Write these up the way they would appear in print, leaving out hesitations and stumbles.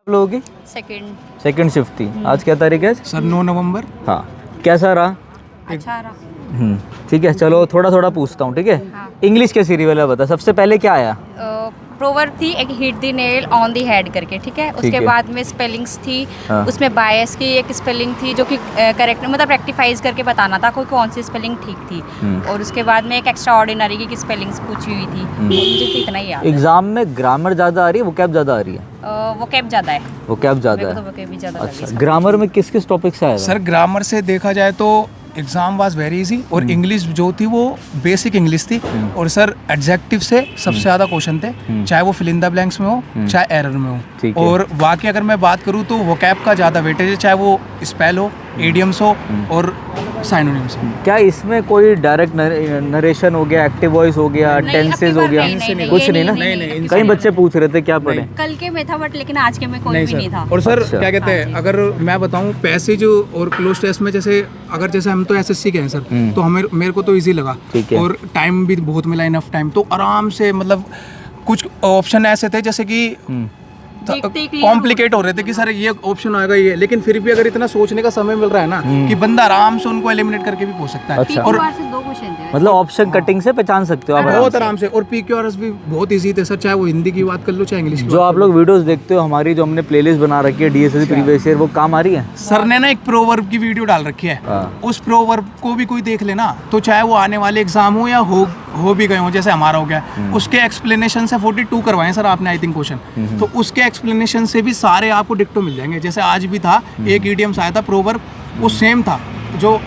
लोगों की second shift थी। आज क्या तारीख है सर? 9 नवंबर। हाँ, कैसा रहा? अच्छा रहा। ठीक है, चलो थोड़ा थोड़ा पूछता हूँ, ठीक है? हाँ। इंग्लिश के सीरियल बता, सबसे पहले क्या आया? प्रोवर्ब थी एक, hit the nail on the head करके, ठीक है। उसके है। बाद में स्पेलिंग्स थी। हाँ। उसमें बायस की एक स्पेलिंग थी जो कि करेक्ट मतलब रेक्टिफाइज करके बताना था कोई कौन सी स्पेलिंग ठीक थी। और उसके बाद में एक एक्स्ट्रा ऑर्डिनरी की स्पेलिंग्स पूछी हुई थी। मुझे तो इतना ही याद है। एग्जाम में ग्रामर ज़्यादा आ रही है, वोकैब ज़्यादा आ रही है? वोकैब ज़्यादा है। वोकैब ज़्यादा मेरे को है। तो वोकैब ही ज़्यादा लगी अच्छा, इसका। ग्रामर में किस किस टॉपिक से आएगा? सर ग्रामर से देखा जाए तो एग्जाम वाज वेरी इजी, और इंग्लिश जो थी वो बेसिक इंग्लिश थी। और सर एडजेक्टिव से सबसे ज़्यादा क्वेश्चन थे, चाहे वो फिल इन द ब्लैंक्स में हो चाहे एरर में ठीक हो। है। और बाकी अगर मैं बात करूँ तो वोकैब का ज़्यादा वेटेज है, चाहे वो स्पेल हो, इडियम्स हो और साइनोनिम्स हो। क्या इसमें कोई डायरेक्ट नरेशन हो गया, एक्टिव वॉइस हो गया, नहीं, टेंसेज आपकी हो बार गया? नहीं, कुछ नहीं ना? नहीं, कई बच्चे पूछ रहे थे क्या पढ़े। कल के में था बट लेकिन आज के में कोई भी नहीं था। और सर अच्छा। क्या कहते हैं, अगर मैं बताऊं पैसेज और क्लोज टेस्ट में, जैसे हम तो एसएससी के हैं सर, तो हमें मेरे को तो इजी लगा। ठीक है। और टाइम भी बहुत मिला, इनफ टाइम, तो आराम से मतलब कुछ ऑप्शन ऐसे थे जैसे कि देखते ही clear कॉम्प्लिकेट हो रहे थे कि सर ये ऑप्शन आएगा ये, लेकिन फिर भी अगर इतना सोचने का समय मिल रहा है ना कि बंदा आराम से उनको एलिमिनेट करके भी पहुंच सकता है। अच्छा। और बार से 2 क्वेश्चन थे। मतलब ऑप्शन कटिंग से पहचान सकते हो आप आराम बहुत से। आराम से। और PQRS भी बहुत इजी थे सर, चाहे वो हिंदी की बात कर लो चाहे इंग्लिश की जो बात आप लोग वीडियोस देखते हो हमारी, जो हमने प्लेलिस्ट बना रखी है DSSC प्रीवियस ईयर, वो काम आ रही है? सर ने ना एक प्रोवर्ब की वीडियो डाल रखी है। हाँ। उस प्रोवर्ब को भी कोई देख लेना तो चाहे वो आने वाले एग्जाम हो या हो भी गए हो, जैसे हमारा हो गया, उसके एक्सप्लेनेशन से 42 करवाए सर आपने आई थिंक क्वेश्चन, तो उसके एक्सप्लेनेशन से भी सारे आपको डिक्टो मिल जाएंगे। जैसे आज भी था एक इडियम्स आया था प्रोवर्ब, वो सेम था जो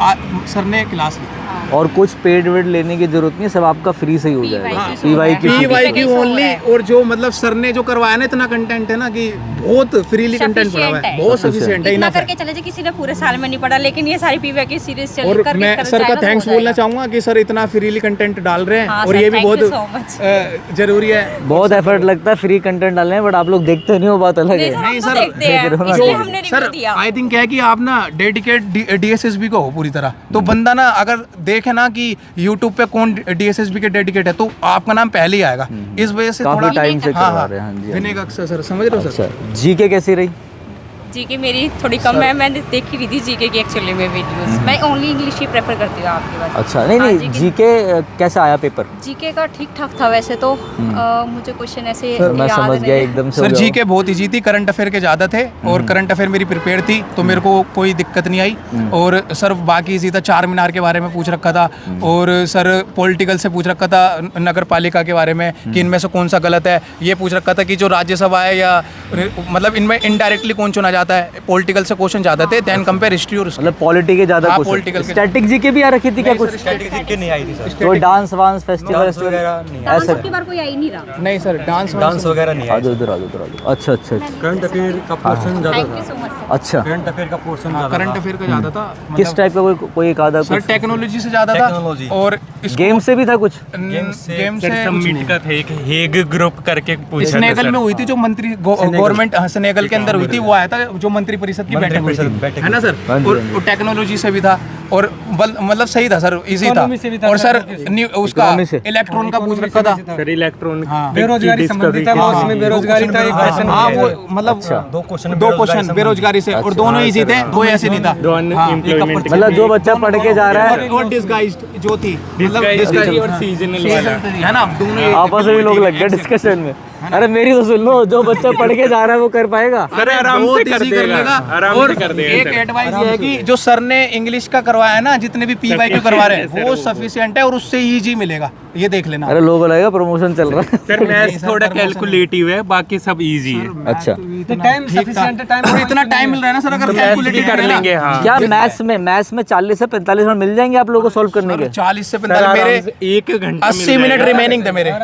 सर ने क्लास ली। और कुछ पेड वेड लेने की जरूरत नहीं है, सब आपका फ्री से ही हो जाएगा। PYQ only. और जो मतलब सर ने जो करवाया ना, इतना कंटेंट है ना कि बहुत फ्रीली कंटेंट पड़ा हुआ है, बहुत सफिशिएंट है, इतना इनफ है। करके चले किसी ने पूरे साल में नहीं पढ़ा, लेकिन ये सारी PYQ सीरीज चल और करके मैं कर सर का जाएगा, थैंक्स हो बोलना जाएगा। चाहूंगा कि सर इतना फ्रीली कंटेंट डाल रहे हैं। हाँ और सर, ये भी thank बहुत you so much। जरूरी है। बहुत एफर्ट लगता है फ्री कंटेंट डालने में, बट आप लोग देखते नहीं हो, बात अलग नहीं है। सर, नहीं हम तो सर, देखते हैं, देख रहे हो ना? इसलिए हमने सर रिव्यू दिया। आई थिंक क्या है कि आप ना डेडिकेट DSSB को हो पूरी तरह, तो बंदा ना अगर देखे ना कि YouTube पे कौन DSSB के डेडिकेट है, तो आपका नाम पहले ही आएगा। इस वजह से काफी थोड़ा टाइम से हाँ, करवा हाँ, रहे हैं। हाँ जी, हाँ जी। विनय का अक्सर सर, समझ रहे हो सर? अच्छा, जीके कैसी रही? जीके मेरी थोड़ी कम है, मैंने देखी हुई थी जीके की एक्चुअली में वीडियोस। मैं ओनली इंग्लिश ही प्रेफर करती हूँ आपके पास। अच्छा, नहीं हाँ, नहीं, जीके कैसा आया पेपर? जीके का ठीक ठाक था वैसे तो। मुझे क्वेश्चन ऐसे सर मैं याद समझ नहीं गया है। एकदम से। सर हो जी जाओ। के बहुत इजी थी, करंट अफेयर के ज़्यादा थे, और करंट अफेयर मेरी प्रिपेयर थी तो मेरे को कोई दिक्कत नहीं आई। और सर बाकी इजी था, चार मीनार के बारे में पूछ रखा था, और सर पॉलिटिकल से पूछ रखा था, नगर पालिका के बारे में कि इनमें से कौन सा गलत है। ये पूछ रखा था कि जो राज्यसभा है या मतलब इनमें इनडायरेक्टली कौन चुना जाता है। पॉलिटिकल से क्वेश्चन ज़्यादा थे, देन कंपेयर हिस्ट्री और मतलब पॉलिटी के ज्यादा हाँ, क्वेश्चन। political के- स्टैटिक जीके भी आ रखी थी क्या कुछ? स्टैटिक जीके नहीं आई थी सर। तो डांस वांस फेस्टिवल वगैरह नहीं डांस ऐसा? की बार कोई आई नहीं रहा। नहीं सर, डांस वगैरह नहीं आ आई। जाओ इधर, आ जाओ इधर, आ जाओ। अच्छा अच्छा अच्छा। करंट अफेयर का पोर्शन ज़्यादा थैंक यू था। So much. अच्छा, करंट अफेयर का पोर्शन ज़्यादा करंट था। अफेयर का ज़्यादा था। किस मतलब टाइप का कोई एक आधा सर कुछ? टेक्नोलॉजी से ज़्यादा टेक्नोलॉजी। था, और गेम से भी था कुछ? गेम से समिट का थे, एक हेग ग्रुप करके पूछा था स्नेगल सर। में हुई थी, जो मंत्री गवर्नमेंट स्नेगल के अंदर हुई थी, वो आया था जो मंत्री परिषद की बैठक हुई थी, है ना सर? हाँ जी, और हाँ जी। टेक्नोलॉजी से भी था, और मतलब सही था सर, इजी था। और सर उसका इकोनॉमी से। इलेक्ट्रॉन का पूछ रखा था। सर इलेक्ट्रॉन हाँ। बेरोजगारी संबंधित है, वो उसमें बेरोजगारी था एक क्वेश्चन। हाँ वो मतलब दो क्वेश्चन बेरोजगारी से, और दोनों इजी थे, कोई ऐसे नहीं था। हाँ, एम्प्लॉयमेंट मतलब जो बच्चा पढ़ के जा रहा है, और डिस्गाइज्ड जो थी, मतलब डिस्गाइज्ड और सीजनल वाला। है ना, दोनों आपस में भी लोग लग गए डिस्कशन में। अरे मेरी तो सुन लो, जो बच्चा पढ़ के जा रहा है वो कर पाएगा। सर आराम से कर देगा, आराम और से कर देगा एक सर। एडवाइस ये है कि जो सर ने इंग्लिश का करवाया है ना, जितने भी PYQ करवा रहे हैं, वो सफिशिएंट है, और उससे इजी मिलेगा, ये देख लेना। अरे लोगो लगेगा, प्रमोशन चल रहा है। सर मैथ्स थोड़ा कैलकुलेटिव है, बाकी सब इजी है। अच्छा, टाइम सफिशिएंट टाइम, और इतना टाइम मिल रहा है ना सर, अगर कैलकुलेट कर लेंगे। हाँ क्या मैथ्स में 40 से 45 मिनट मिल जाएंगे आप लोगों को सॉल्व करने के? 40 से सर 45 आराम मेरे से 1 घंटा 80 मिनट रिमेनिंग थे मेरे,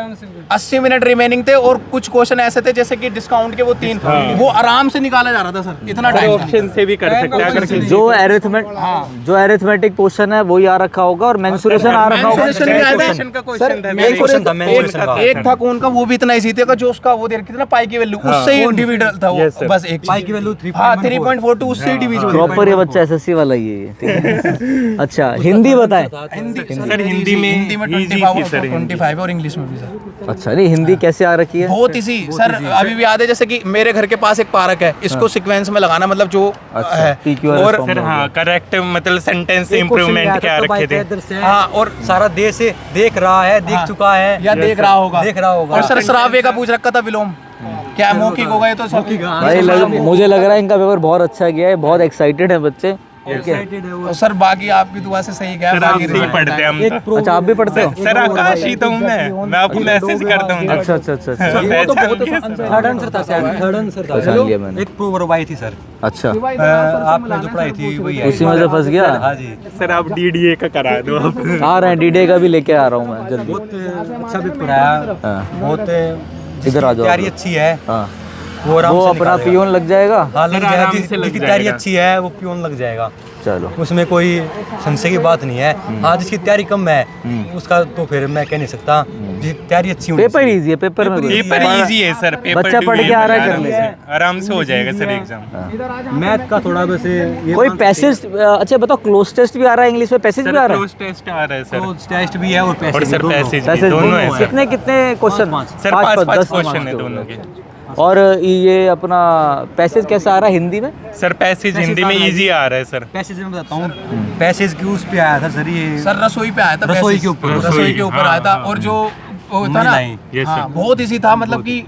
80 मिनट रिमेनिंग थे, और कुछ क्वेश्चन ऐसे थे जैसे कि डिस्काउंट के वो 3, वो आराम से निकाला जा रहा था सर, इतना टाइम। ऑप्शन से भी कर सकते हैं अगर किसी जो अरिथमेटिक क्वेश्चन है वही आ रखा होगा, और मेंसुरेशन आ रखा होगा। Mensuration भी आया था। क्वेश्चन का सर क्वेश्चन था। एक था कौन का, वो भी इतना इजी था, जो उसका वो दे रखी थी ना पाई की वैल्यू, उससे ही इंडिविजुअल था वो, Yes, sir. बस एक पाई की वैल्यू 3.42 उससे ही डिवीजन। प्रॉपर ये बच्चा SSC वाला ही है ये, ठीक है। अच्छा, हिंदी बताएं। सर हिंदी में easy थी सर, 25 और इंग्लिश में भी सर। अच्छा, नहीं हिंदी कैसे आ रखी है? बहुत इजी सर, अभी भी याद है जैसे कि मेरे घर के पास एक पार्क है, इसको सीक्वेंस में लगाना मतलब जो है और सर हाँ करेक्ट मतलब सेंटेंस इम्प्रूवमेंट क्या रखे थे। हाँ और सारा देश देख रहा है, देख चुका है या देख रहा होगा और सर श्राव्य का पूछ रखा था विलोम क्या मौखिक होगा, ये तो सब भाई मुझे लग रहा है इनका पेपर बहुत अच्छा गया है, बहुत एक्साइटेड है बच्चे। और सर बाकी आपकी दुआ से सही गया। सर आप नहीं पढ़ते हम अच्छा आप भी पढ़ते हो? सर आकाश ही तो हूँ मैं आपको मैसेज करता हूँ। अच्छा अच्छा अच्छा अच्छा थर्ड आंसर था शायद, थर्ड आंसर था। पहचान लिया मैंने। एक प्रोवर्ब आई थी सर, अच्छा आपने जो पढ़ाई थी वही है। उसी में से फंस गया। हाँ जी, सर आप डीडीए का करा दो आप। आ रहे हैं, डीडे का भी लेके आ रहा हूँ मैं जल्दी। बहुत अच्छा भी पढ़ाया, हाँ। बहुत इधर आ जाओ। तैयारी अच्छी है, हाँ वो आराम वो से अपना निकालेगा। पियोन लग जाएगा। हाँ लग सर, आराम जाएगा, से लग जिसकी तैयारी जाएगा। अच्छी है वो पियोन लग जाएगा, चलो उसमें कोई संशय की बात नहीं है। हाँ जिसकी तैयारी कम है उसका तो फिर मैं कह नहीं सकता, जिसकी तैयारी अच्छी होनी पेपर चाहिए। इजी है, पेपर में पेपर इजी है सर, पेपर बच्चा पढ़ के आ रहा है, कर ले। आराम से हो जाएगा सर एग्जाम। मैथ का थोड़ा वैसे ये कोई पैसेज। अच्छा बताओ, क्लोज टेस्ट भी आ रहा है इंग्लिश में, पैसेज भी आ सर रहा है? क्लोज टेस्ट आ रहा है सर, टेस्ट भी है और पैसे और भी सर दोनों। पैसेज भी पैसेज दोनों है सर। कितने कितने क्वेश्चन? सर पाँच 10 क्वेश्चन है दोनों के। और ये अपना पैसेज कैसा आ रहा है हिंदी में? सर पैसेज हिंदी में इजी आ रहा है सर। पैसेज में बताता हूँ, पैसेज की उस पे आया था सर, ये सर रसोई पे आया था, रसोई पैसेज। के ऊपर। रसोई के ऊपर आया था और जो वो था ना महिलाएं। Yes, हाँ, sir. बहुत इजी था, मतलब कि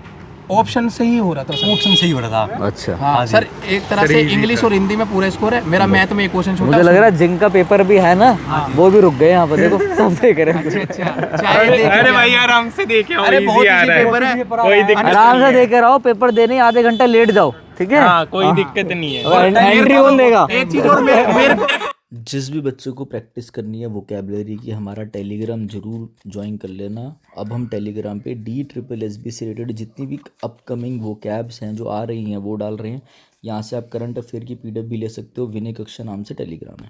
ऑप्शन से ही हो रहा था सर। ऑप्शन सही हो रहा था। अच्छा हाँ सर एक तरह से इंग्लिश और हिंदी में पूरा स्कोर है मेरा, मैथ में एक क्वेश्चन छोटा। मुझे लग रहा है जिनका पेपर भी है ना वो भी रुक गए यहाँ पर, देखो सब देख रहे हैं। अरे भाई आराम से देखे अरे इजी बहुत आ easy रहा है, पेपर है। कोई दिक्कत आराम नहीं से है। देख कर आओ, पेपर देने आधे घंटा लेट जाओ, ठीक है? हाँ कोई दिक्कत नहीं है। एंट्री कौन देगा? एक चीज और मेरे को जिस भी बच्चों को प्रैक्टिस करनी है वोकैबलरी की, हमारा टेलीग्राम जरूर ज्वाइन कर लेना। अब हम टेलीग्राम पे DSSB से रिलेटेड जितनी भी अपकमिंग वोकैब्स हैं जो आ रही हैं वो डाल रहे हैं। यहाँ से आप करंट अफेयर की PDF भी ले सकते हो। विनय कक्षा नाम से टेलीग्राम है।